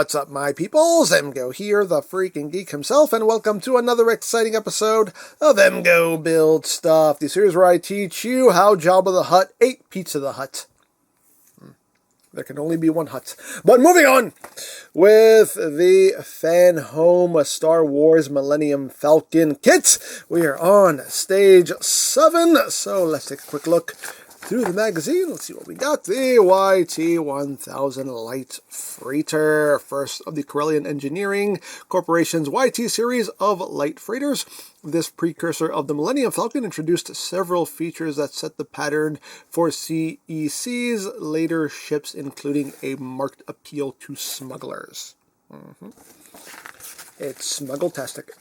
what's up, my peoples? EmGo here, the freaking geek himself, and welcome to another exciting episode of EmGo Build Stuff, the series where I teach you how Jabba the Hutt ate Pizza the Hutt. There can only be one hut. But moving on with the FanHome Star Wars Millennium Falcon kit. We are on stage 7, so let's take a quick look through the magazine. Let's see what we got. The YT-1000 Light Freighter, first of the Corellian Engineering Corporation's YT series of light freighters. This precursor of the Millennium Falcon introduced several features that set the pattern for CEC's later ships, including a marked appeal to smugglers. It's smuggle-tastic.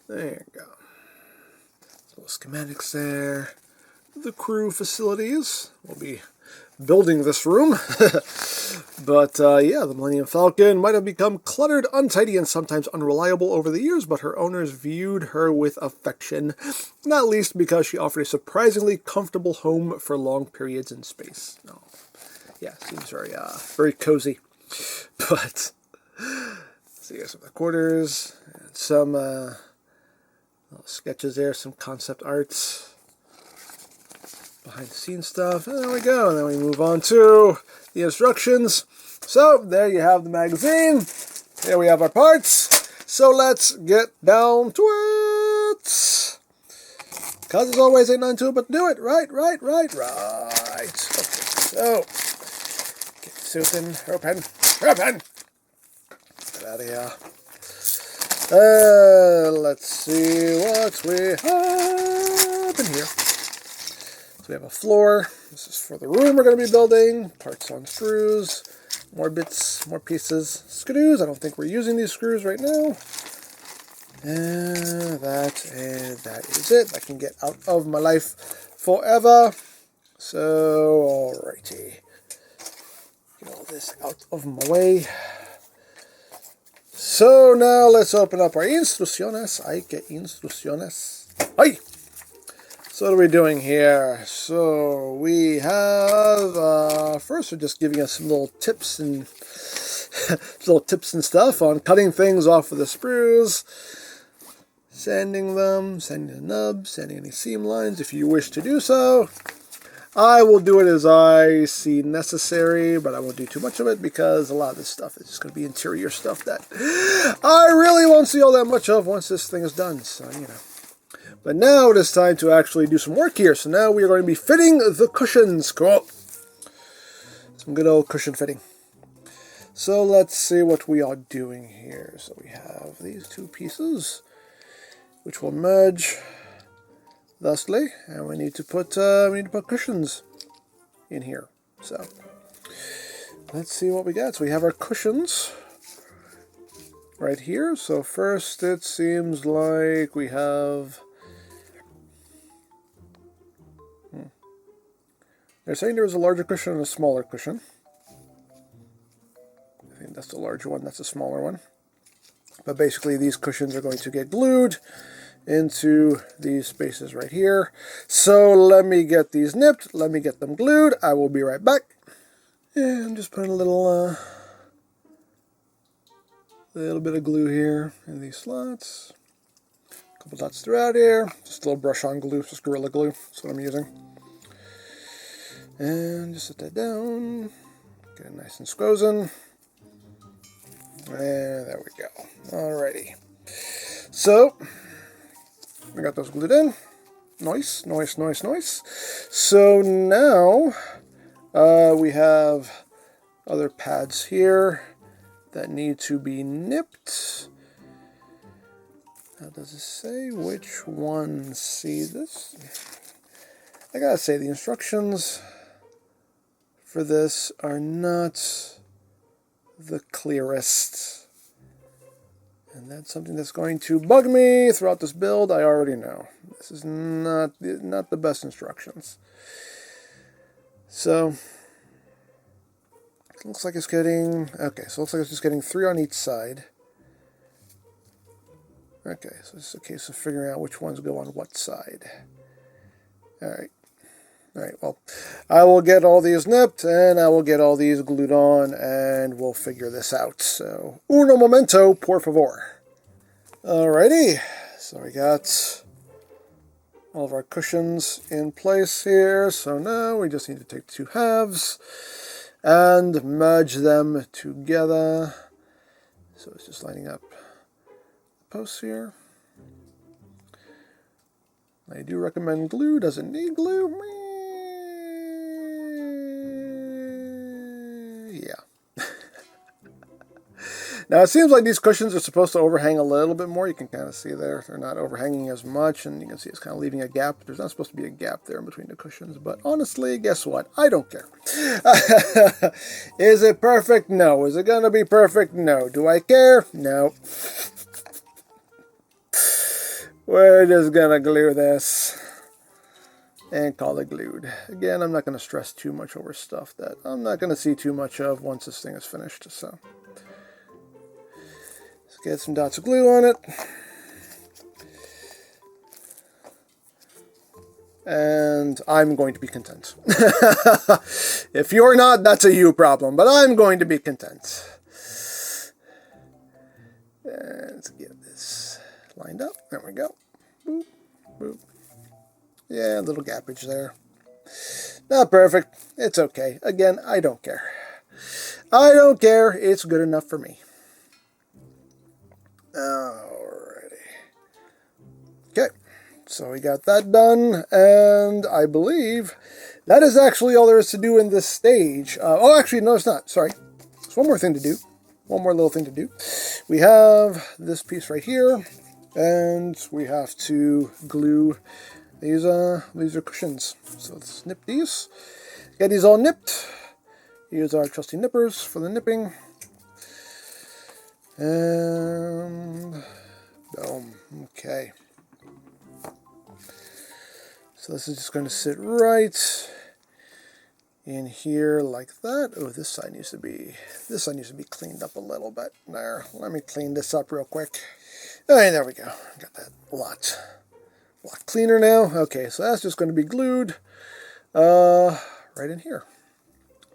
There you go. Little schematics there. The crew facilities. We'll be building this room. But yeah, the Millennium Falcon might have become cluttered, untidy, and sometimes unreliable over the years, but her owners viewed her with affection, not least because she offered a surprisingly comfortable home for long periods in space. Oh, yeah, seems very cozy. But see, here's some of the quarters, and some little sketches there, some concept arts. Behind the scenes stuff. And there we go. And then we move on to the instructions. So there you have the magazine. Here we have our parts. So let's get down to it. Because there's always a 9 to it, but do it. Right. Okay, so get this open. Open. Get out of here. Let's see what we have in here. So we have a floor. This is for the room we're going to be building. Parts on screws. More bits, more pieces. Screws. I don't think we're using these screws right now. And that is it. I can get out of my life forever. So, alrighty. Get all this out of my way. So now let's open up our instrucciones. Hay que instrucciones. Ay! So what are we doing here? So we have, first we're just giving us some little tips and stuff on cutting things off of the sprues, sanding them, sanding the nubs, sanding any seam lines if you wish to do so. I will do it as I see necessary, but I won't do too much of it because a lot of this stuff is just going to be interior stuff that I really won't see all that much of once this thing is done, so you know. But now it is time to actually do some work here. So now we are going to be fitting the cushions. Cool. Some good old cushion fitting. So let's see what we are doing here. So we have these two pieces, which will merge thusly, and we need to put cushions in here. So let's see what we got. So we have our cushions right here. So first, it seems like we have. They're saying there was a larger cushion and a smaller cushion. I think that's the larger one, that's the smaller one. But basically these cushions are going to get glued into these spaces right here. So let me get these nipped, let me get them glued. I will be right back. And I'm just putting a little bit of glue here in these slots. A couple dots throughout here. Just a little brush on glue, just Gorilla Glue. That's what I'm using. And just set that down, get it nice and squozen, and there we go. Alrighty, so we got those glued in. Nice. So now we have other pads here that need to be nipped. How does it say which ones? See this? I gotta say the instructions for this are not the clearest, and that's something that's going to bug me throughout this build. I already know this is not the best instructions. So it looks like it's getting So it looks like it's just getting 3 on each side. Okay, so it's a case of figuring out which ones go on what side. All right. Alright, well, I will get all these nipped, and I will get all these glued on, and we'll figure this out. So, uno momento, por favor. Alrighty, so we got all of our cushions in place here. So now we just need to take 2 halves and merge them together. So it's just lining up the posts here. I do recommend glue. Does it need glue? Yeah. Now it seems like these cushions are supposed to overhang a little bit more. You can kind of see there. They're not overhanging as much, and you can see it's kind of leaving a gap. There's not supposed to be a gap there in between the cushions, but honestly, guess what? I don't care. Is it perfect? No. Is it going to be perfect? No. Do I care? No. We're just going to glue this and call it glued. Again, I'm not going to stress too much over stuff that I'm not going to see too much of once this thing is finished. So let's get some dots of glue on it. And I'm going to be content. If you're not, that's a you problem, but I'm going to be content. And let's get this lined up. There we go. Boop, boop. Yeah, a little gappage there. Not perfect. It's okay. Again, I don't care. I don't care. It's good enough for me. Alrighty. Okay. So we got that done, and I believe that is actually all there is to do in this stage. Oh, actually, no, it's not. Sorry. There's one more thing to do. One more little thing to do. We have this piece right here, and we have to glue these are cushions. So let's snip these. Get these all nipped. Use our trusty nippers for the nipping. And boom. Okay. So this is just going to sit right in here like that. Oh, this side needs to be cleaned up a little bit. There. Let me clean this up real quick. All right, there we go. Got that a lot cleaner now. Okay, so that's just going to be glued right in here.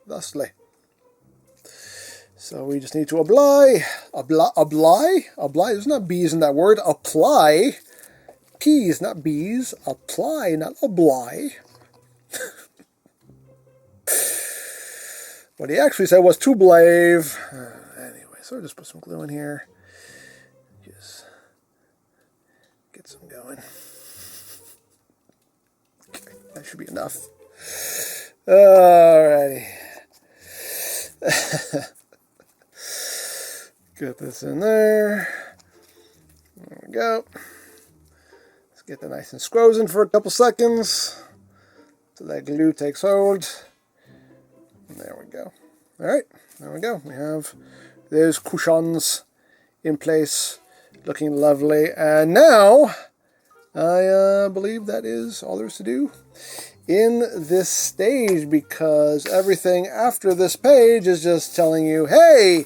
Thusly. So we just need to apply. There's not B's in that word. Apply. P's, not B's. Apply, not apply. What he actually said was to blave. Anyway, so I'll just put some glue in here. Just get some going. Okay, that should be enough. Alrighty. Get this in there. There we go. Let's get that nice and squozen for a couple seconds so that glue takes hold. And there we go. Alright, there we go. We have those cushions in place, looking lovely. And now, I believe that is all there is to do in this stage, because everything after this page is just telling you, hey,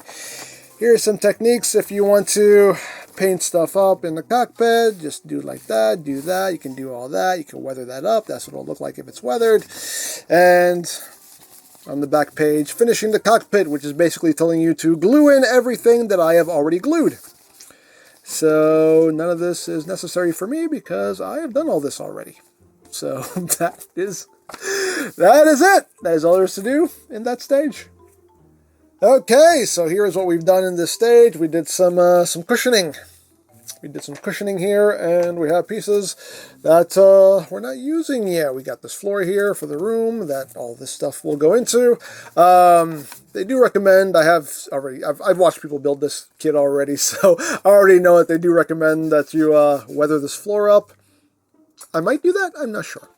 here's some techniques if you want to paint stuff up in the cockpit. Just do like that, do that. You can do all that. You can weather that up. That's what it'll look like if it's weathered. And on the back page, finishing the cockpit, which is basically telling you to glue in everything that I have already glued. So none of this is necessary for me because I have done all this already. So that is it. That is all there is to do in that stage. Okay, so here is what we've done in this stage. We did some cushioning. We did some cushioning here, and we have pieces that we're not using yet. We got this floor here for the room that all this stuff will go into. They do recommend, I've watched people build this kit already, so I already know that they do recommend that you weather this floor up. I might do that. I'm not sure.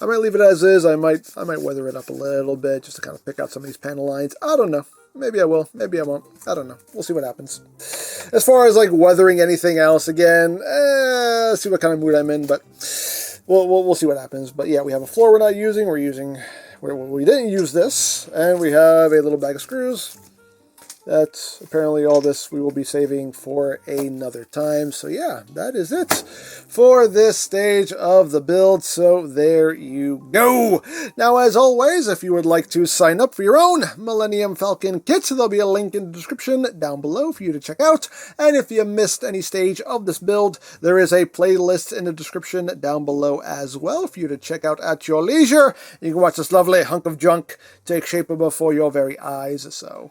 I might leave it as is. I might weather it up a little bit just to kind of pick out some of these panel lines. I don't know. Maybe I will. Maybe I won't. I don't know. We'll see what happens. As far as like weathering anything else, again, see what kind of mood I'm in. But we'll see what happens. But yeah, we have a floor we're not using. We didn't use this, and we have a little bag of screws. That's apparently all this we will be saving for another time. So yeah, that is it for this stage of the build. So there you go. Now, as always, if you would like to sign up for your own Millennium Falcon kit, there'll be a link in the description down below for you to check out. And if you missed any stage of this build, there is a playlist in the description down below as well for you to check out at your leisure. You can watch this lovely hunk of junk take shape before your very eyes. So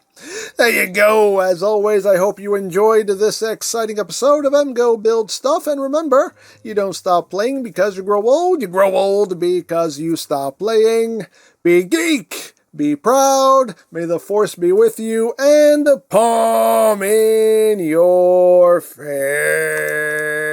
there you go. As always, I hope you enjoyed this exciting episode of EmGo Build Stuff. And remember, you don't stop playing because you grow old. You grow old because you stop playing. Be geek. Be proud. May the force be with you. And palm in your face.